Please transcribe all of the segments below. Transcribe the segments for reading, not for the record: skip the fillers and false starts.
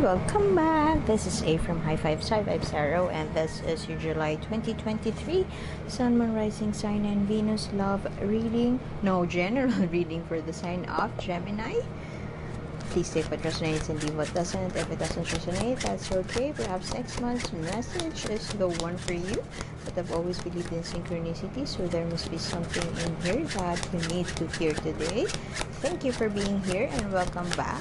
welcome back. This is A from High Five Side Vibes Arrow, and this is your July 2023 Sun, Moon, Rising Sign, and Venus Love reading. No, general reading for the sign of Gemini. Please take what resonates and leave what doesn't. If it doesn't resonate, that's okay. Perhaps next month's message is the one for you. But I've always believed in synchronicity, so there must be something in here that you need to hear today. Thank you for being here and welcome back.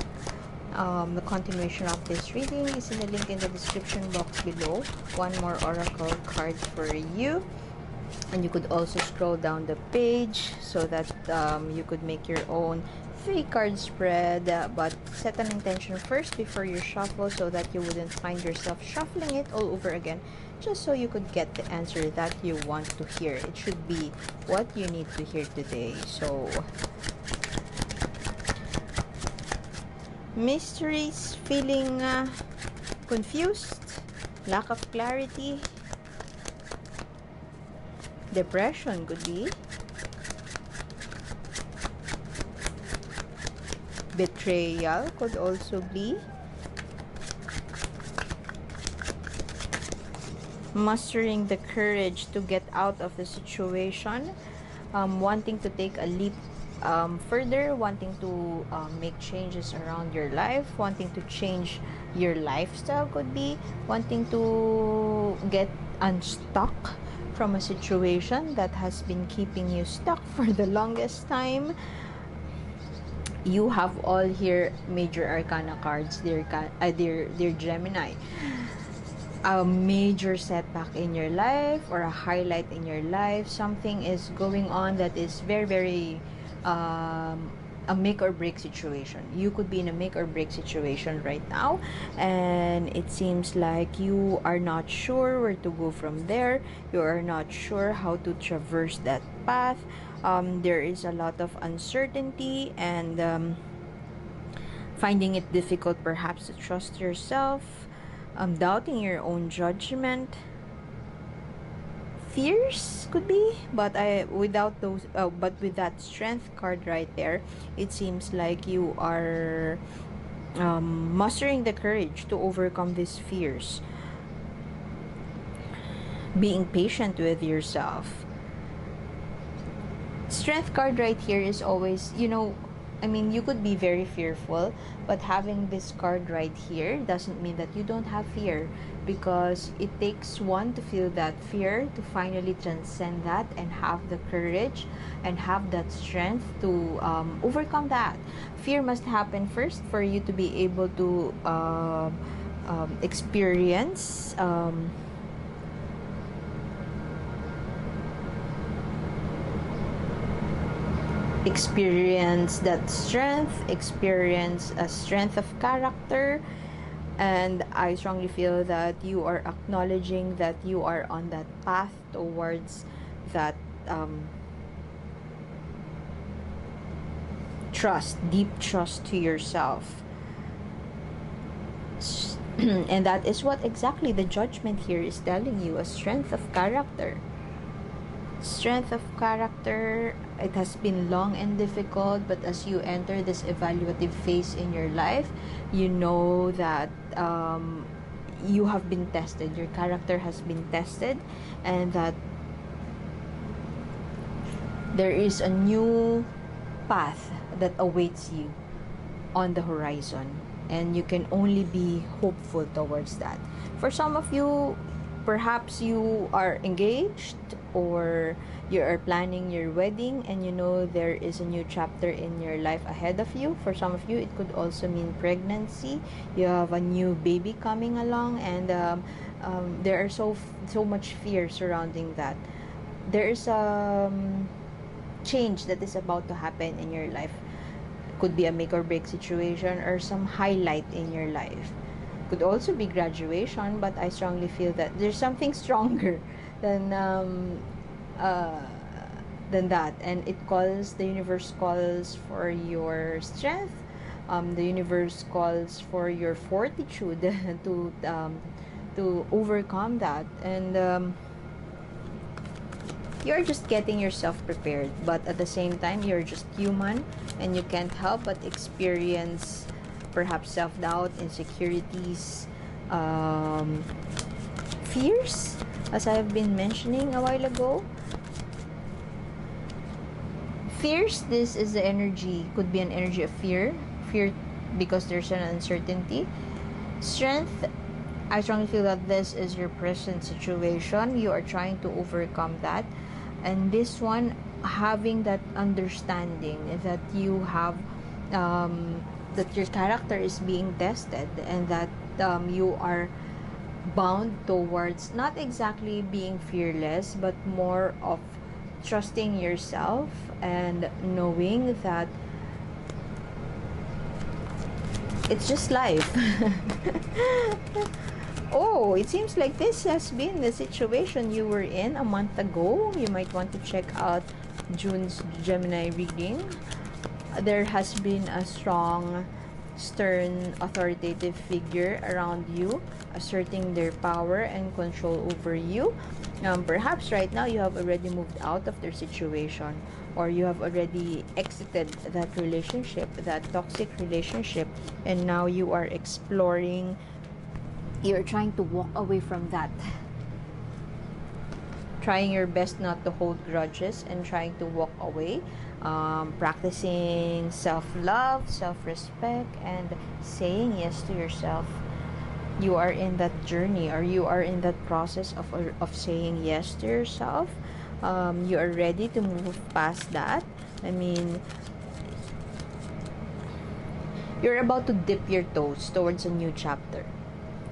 The continuation of this reading is in the link in the description box below. One more oracle card for you, and you could also scroll down the page so that you could make your own 3-card spread, but set an intention first before you shuffle so that you wouldn't find yourself shuffling it all over again, just so you could get the answer that you want to hear. It should be what you need to hear today. So mysteries, feeling confused, lack of clarity, depression could be, betrayal could also be, mustering the courage to get out of the situation, wanting to take a leap further, wanting to make changes around your life, wanting to change your lifestyle could be, wanting to get unstuck from a situation that has been keeping you stuck for the longest time. You have all here major arcana cards, dear Gemini. A major setback in your life or a highlight in your life. Something is going on that is very a make or break situation. You could be in a make or break situation right now, and it seems like you are not sure where to go from there. You are not sure how to traverse that path. There is a lot of uncertainty and finding it difficult perhaps to trust yourself, doubting your own judgment. Fears could be, but with that strength card right there, it seems like you are mustering the courage to overcome these fears, being patient with yourself. Strength card right here is always, you could be very fearful, but having this card right here doesn't mean that you don't have fear, because it takes one to feel that fear to finally transcend that and have the courage and have that strength to overcome that. Fear must happen first for you to be able to experience that strength, experience a strength of character. And I strongly feel that you are acknowledging that you are on that path towards that trust, deep trust to yourself. And that is what exactly the judgment here is telling you, a strength of character. Strength of character. It has been long and difficult, but as you enter this evaluative phase in your life, you know that you have been tested, your character has been tested, and that there is a new path that awaits you on the horizon, and you can only be hopeful towards that. For some of you, perhaps you are engaged or you are planning your wedding, and you know there is a new chapter in your life ahead of you. For some of you, it could also mean pregnancy. You have a new baby coming along, and there are so much fear surrounding that. There is a change that is about to happen in your life. Could be a make or break situation or some highlight in your life. Could also be graduation, but I strongly feel that there's something stronger than that, and the universe calls for your strength. The universe calls for your fortitude to overcome that, and you're just getting yourself prepared, but at the same time you're just human and you can't help but experience perhaps self-doubt, insecurities, fears, as I have been mentioning a while ago. Fears, this is the energy, could be an energy of fear because there's an uncertainty. Strength, I strongly feel that this is your present situation. You are trying to overcome that. And this one, having that understanding that you have, that your character is being tested, and that you are bound towards not exactly being fearless, but more of trusting yourself and knowing that it's just life. Oh, it seems like this has been the situation you were in a month ago. You might want to check out June's Gemini reading. There has been a strong, stern, authoritative figure around you, asserting their power and control over you. Perhaps right now you have already moved out of their situation, or you have already exited that relationship, that toxic relationship, and now you are exploring, you're trying to walk away from that, trying your best not to hold grudges and trying to walk away, practicing self-love, self-respect, and saying yes to yourself. You are in that journey, or you are in that process of saying yes to yourself. You are ready to move past that. I mean, you're about to dip your toes towards a new chapter.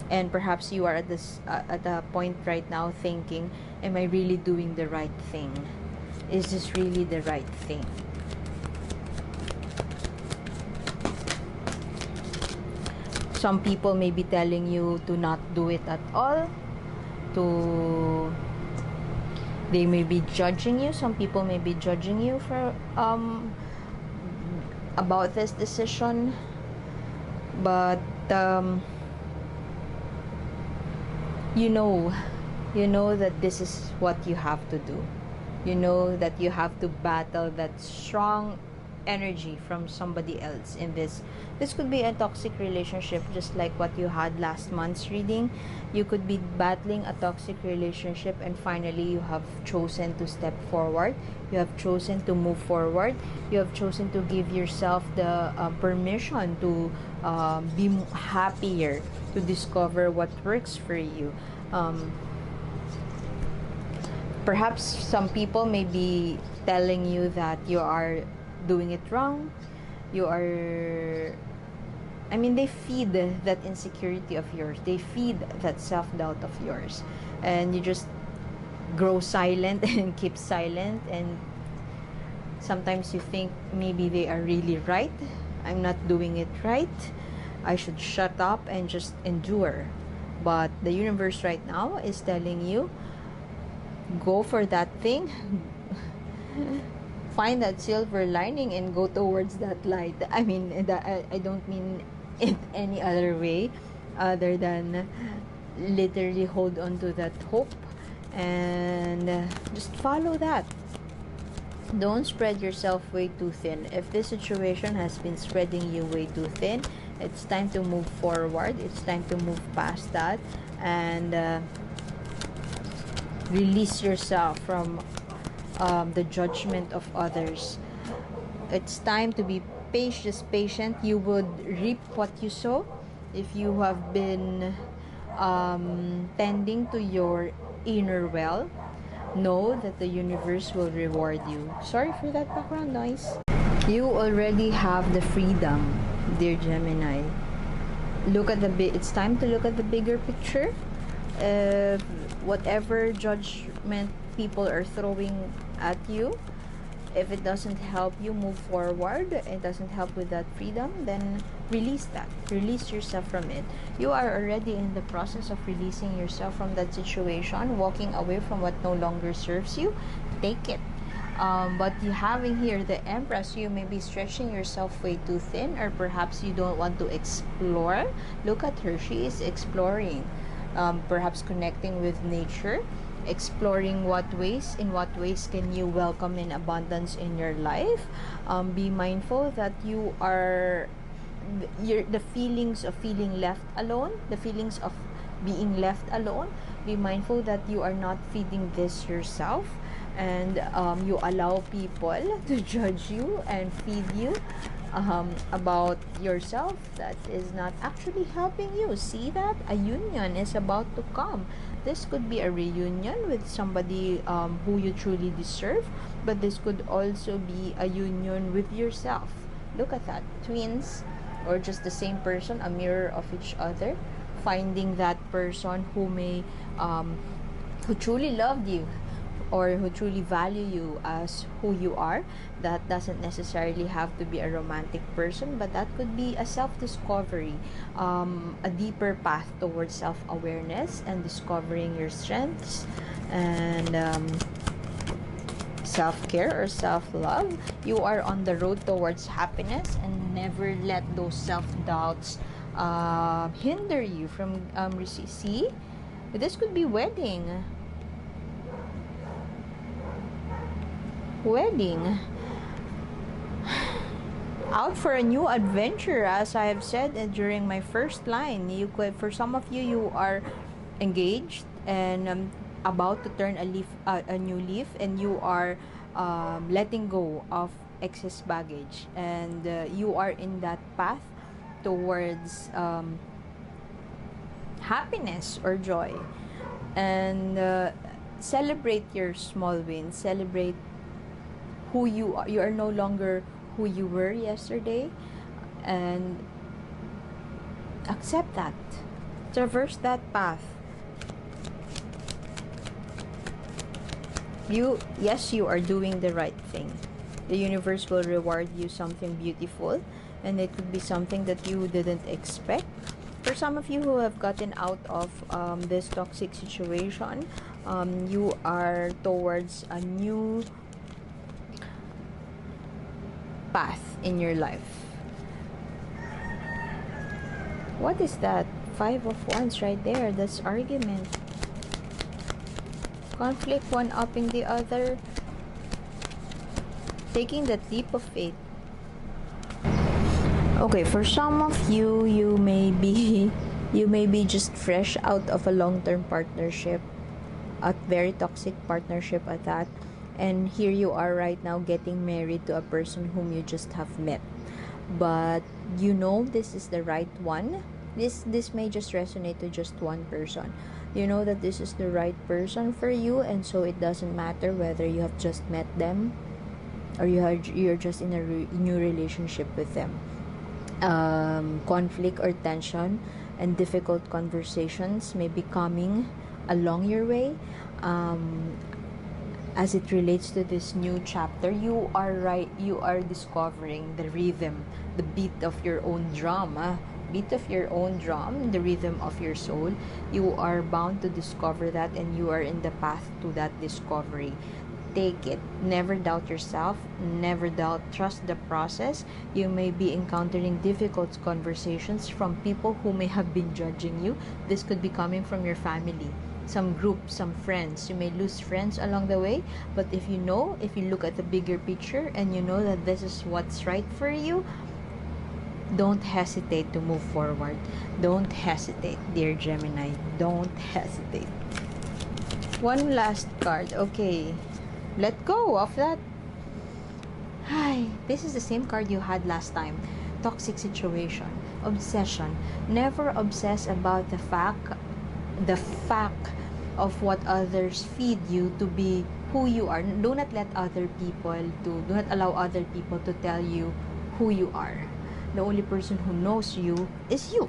And perhaps you are at a point right now thinking, am I really doing the right thing? Is this really the right thing? Some people may be telling you to not do it at all. They may be judging you. Some people may be judging you for about this decision. But you know that this is what you have to do. You know that you have to battle that strong energy from somebody else in this. This could be a toxic relationship, just like what you had last month's reading. You could be battling a toxic relationship, and finally you have chosen to step forward. You have chosen to move forward. You have chosen to give yourself the permission to be happier, to discover what works for you. Perhaps some people may be telling you that you are doing it wrong. They feed that insecurity of yours. They feed that self-doubt of yours. And you just grow silent and keep silent. And sometimes you think maybe they are really right. I'm not doing it right. I should shut up and just endure. But the universe right now is telling you, go for that thing. Find that silver lining and go towards that light. I don't mean it any other way other than literally hold on to that hope and just follow that. Don't spread yourself way too thin. If this situation has been spreading you way too thin, it's time to move forward. It's time to move past that and release yourself from the judgment of others. It's time to be patient. You would reap what you sow. If you have been tending to your inner well, know that the universe will reward you. Sorry for that background noise. You already have the freedom, dear Gemini. It's time to look at the bigger picture. Whatever judgment people are throwing at you, if it doesn't help you move forward, it doesn't help with that freedom, then release that. Release yourself from it. You are already in the process of releasing yourself from that situation, walking away from what no longer serves you. Take it. But you having here the Empress, you may be stretching yourself way too thin, or perhaps you don't want to explore. Look at her. She is exploring. Perhaps connecting with nature, exploring in what ways can you welcome in abundance in your life. Be mindful that you are the feelings of feeling left alone, the feelings of being left alone. Be mindful that you are not feeding this yourself, and you allow people to judge you and feed you about yourself that is not actually helping you. See that a union is about to come. This could be a reunion with somebody who you truly deserve, but this could also be a union with yourself. Look at that. Twins, or just the same person, a mirror of each other. Finding that person who may who truly loved you, or who truly value you as who you are. That doesn't necessarily have to be a romantic person, but that could be a self-discovery, a deeper path towards self-awareness and discovering your strengths, and self-care or self-love. You are on the road towards happiness, and never let those self-doubts hinder you from see, this could be wedding out for a new adventure. As I have said during my first line, you could, for some of you, you are engaged and about to turn a new leaf, and you are letting go of excess baggage, and you are in that path towards happiness or joy. And celebrate your small wins. Celebrate who you are. You are no longer who you were yesterday, and accept that. Traverse that path. Yes, you are doing the right thing. The universe will reward you something beautiful, and it could be something that you didn't expect. For some of you who have gotten out of this toxic situation, you are towards a new path in your life. What is that? 5 of Wands right there. That's argument. Conflict, one upping the other. Taking that leap of faith. Okay, for some of you, you may be just fresh out of a long-term partnership, a very toxic partnership at that, and here you are right now getting married to a person whom you just have met, but you know this is the right one. This may just resonate to just one person. You know that this is the right person for you, and so it doesn't matter whether you have just met them or you're just in a new relationship with them. Conflict or tension and difficult conversations may be coming along your way. As it relates to this new chapter, you are discovering the rhythm, the beat of your own drum, the rhythm of your soul. You are bound to discover that, and you are in the path to that discovery. Take it. Never doubt yourself. Never doubt. Trust the process. You may be encountering difficult conversations from people who may have been judging you. This could be coming from your family, some group, some friends. You may lose friends along the way, but if you look at the bigger picture and you know that this is what's right for you, don't hesitate to move forward. Don't hesitate, dear Gemini. Don't hesitate. One last card. Okay. Let go of that. Hi. This is the same card you had last time. Toxic situation. Obsession. Never obsess about the fact of what others feed you to be who you are. Do not allow other people to tell you who you are. The only person who knows you is you.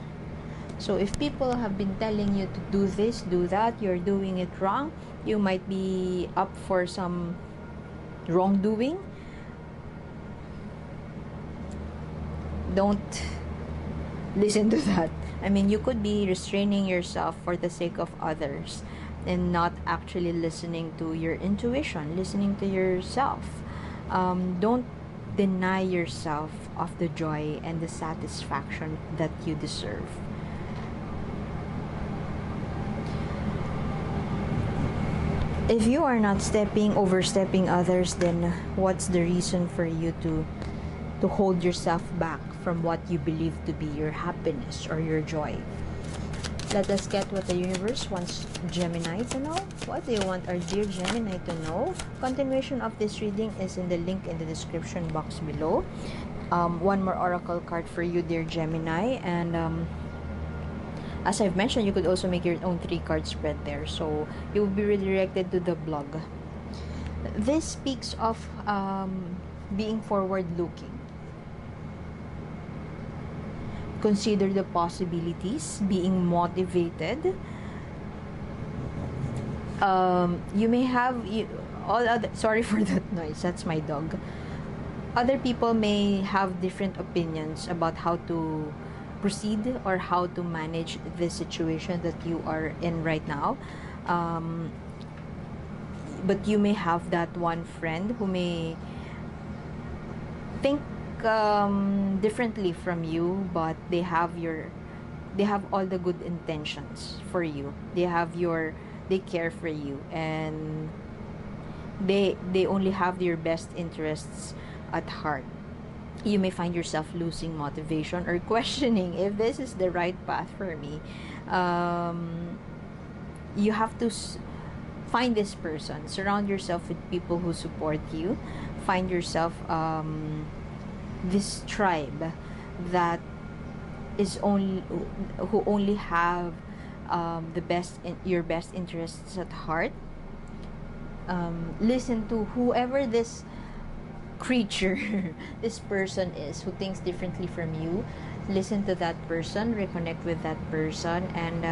So if people have been telling you to do this, do that, you're doing it wrong, you might be up for some wrongdoing. Don't listen to that. I mean, you could be restraining yourself for the sake of others and not actually listening to your intuition, listening to yourself. Don't deny yourself of the joy and the satisfaction that you deserve. If you are not overstepping others, then what's the reason for you to hold yourself back from what you believe to be your happiness or your joy. Let us get what the universe wants Gemini to know. What do you want our dear Gemini to know? Continuation of this reading is in the link in the description box below. One more oracle card for you, dear Gemini, and as I've mentioned, you could also make your own 3-card spread there, so you will be redirected to the blog. This speaks of being forward looking. Consider the possibilities, being motivated. You may have all other, sorry for that noise, that's my dog. Other people may have different opinions about how to proceed or how to manage the situation that you are in right now. But you may have that one friend who may think differently from you, but they have all the good intentions for you. They care for you, and they only have your best interests at heart. You may find yourself losing motivation or questioning if this is the right path for me. You have to find this person. Surround yourself with people who support you. Find yourself this tribe that is who only have your best interests at heart. Listen to whoever this creature this person is who thinks differently from you. Listen to that person, reconnect with that person, and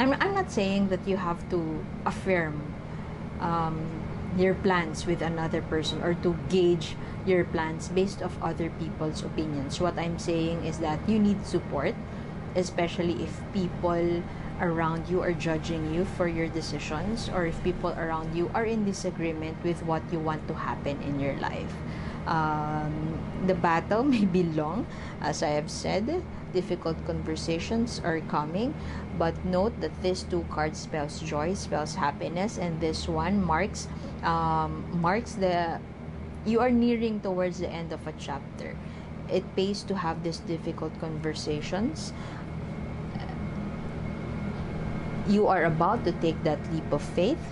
I'm not saying that you have to affirm your plans with another person or to gauge your plans based off other people's opinions. What I'm saying is that you need support, especially if people around you are judging you for your decisions, or if people around you are in disagreement with what you want to happen in your life. The battle may be long, as I have said. Difficult conversations are coming, but note that this 2 cards spells joy, spells happiness, and this one marks the you are nearing towards the end of a chapter. It pays to have these difficult conversations. You are about to take that leap of faith.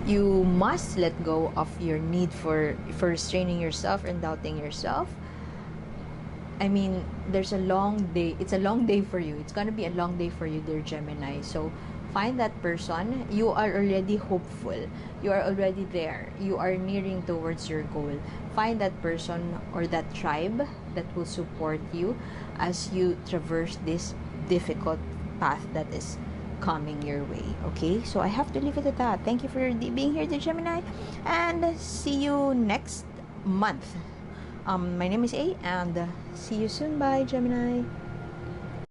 You must let go of your need for restraining yourself and doubting yourself. I mean, there's a long day. It's a long day for you. It's going to be a long day for you, dear Gemini. So find that person. You are already hopeful. You are already there. You are nearing towards your goal. Find that person or that tribe that will support you as you traverse this difficult path that is coming your way. Okay, so I have to leave it at that. Thank you for being here, dear Gemini, and see you next month. My name is A, and see you soon. Bye, Gemini.